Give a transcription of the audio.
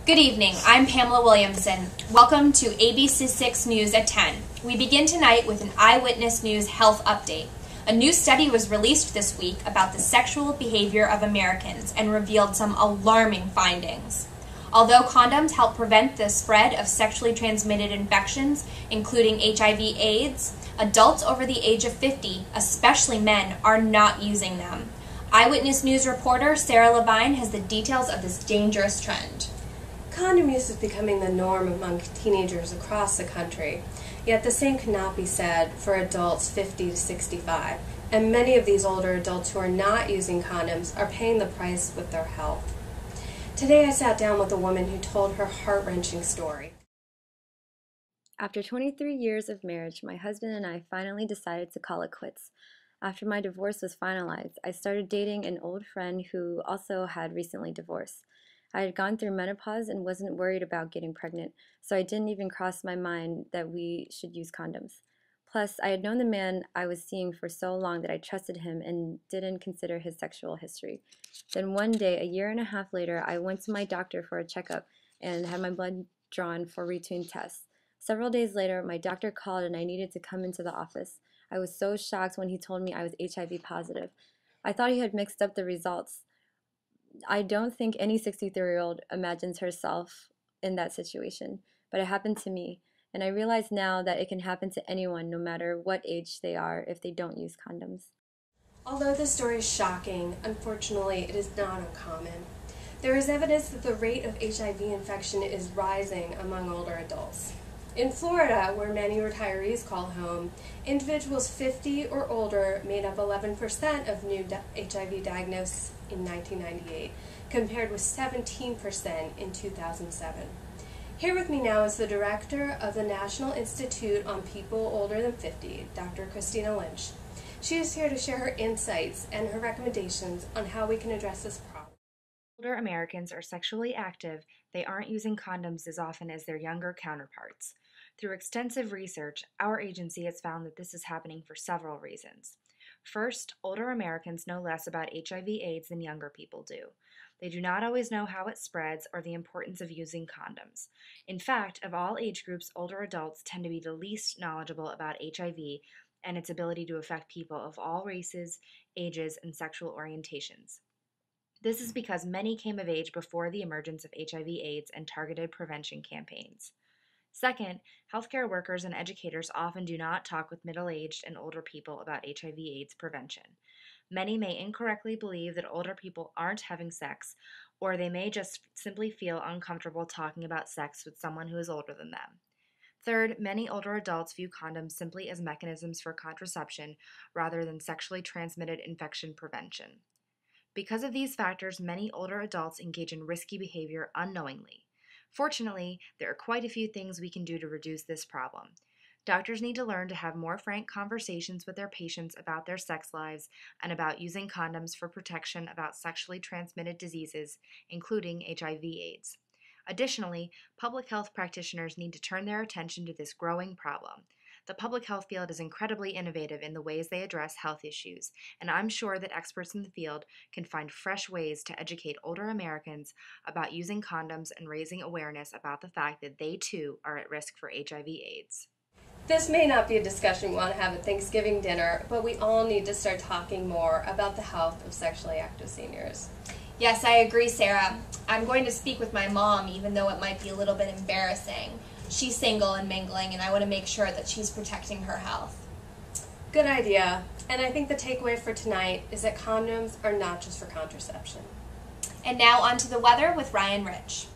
Good evening, I'm Pamela Williamson. Welcome to ABC6 News at 10. We begin tonight with an Eyewitness News health update. A new study was released this week about the sexual behavior of Americans and revealed some alarming findings. Although condoms help prevent the spread of sexually transmitted infections, including HIV/AIDS, adults over the age of 50, especially men, are not using them. Eyewitness News reporter Sarah Levine has the details of this dangerous trend. Condom use is becoming the norm among teenagers across the country, yet the same cannot be said for adults 50 to 65, and many of these older adults who are not using condoms are paying the price with their health. Today I sat down with a woman who told her heart-wrenching story. After 23 years of marriage, my husband and I finally decided to call it quits. After my divorce was finalized, I started dating an old friend who also had recently divorced. I had gone through menopause and wasn't worried about getting pregnant, so I didn't even cross my mind that we should use condoms. Plus, I had known the man I was seeing for so long that I trusted him and didn't consider his sexual history. Then one day, a year and a half later, I went to my doctor for a checkup and had my blood drawn for routine tests. Several days later, my doctor called and I needed to come into the office. I was so shocked when he told me I was HIV positive. I thought he had mixed up the results. I don't think any 63-year-old imagines herself in that situation, but it happened to me, and I realize now that it can happen to anyone no matter what age they are if they don't use condoms. Although this story is shocking, unfortunately it is not uncommon. There is evidence that the rate of HIV infection is rising among older adults. In Florida, where many retirees call home, individuals 50 or older made up 11% of new HIV diagnoses in 1998, compared with 17% in 2007. Here with me now is the director of the National Institute on People Older Than 50, Dr. Christina Lynch. She is here to share her insights and her recommendations on how we can address this problem. Older Americans are sexually active, they aren't using condoms as often as their younger counterparts. Through extensive research, our agency has found that this is happening for several reasons. First, older Americans know less about HIV/AIDS than younger people do. They do not always know how it spreads or the importance of using condoms. In fact, of all age groups, older adults tend to be the least knowledgeable about HIV and its ability to affect people of all races, ages, and sexual orientations. This is because many came of age before the emergence of HIV/AIDS and targeted prevention campaigns. Second, healthcare workers and educators often do not talk with middle-aged and older people about HIV/AIDS prevention. Many may incorrectly believe that older people aren't having sex, or they may just simply feel uncomfortable talking about sex with someone who is older than them. Third, many older adults view condoms simply as mechanisms for contraception rather than sexually transmitted infection prevention. Because of these factors, many older adults engage in risky behavior unknowingly. Fortunately, there are quite a few things we can do to reduce this problem. Doctors need to learn to have more frank conversations with their patients about their sex lives and about using condoms for protection about sexually transmitted diseases, including HIV/AIDS. Additionally, public health practitioners need to turn their attention to this growing problem. The public health field is incredibly innovative in the ways they address health issues, and I'm sure that experts in the field can find fresh ways to educate older Americans about using condoms and raising awareness about the fact that they too are at risk for HIV/AIDS. This may not be a discussion we want to have at Thanksgiving dinner, but we all need to start talking more about the health of sexually active seniors. Yes, I agree, Sarah. I'm going to speak with my mom, even though it might be a little bit embarrassing. She's single and mingling, and I want to make sure that she's protecting her health. Good idea. And I think the takeaway for tonight is that condoms are not just for contraception. And now on to the weather with Ryan Rich.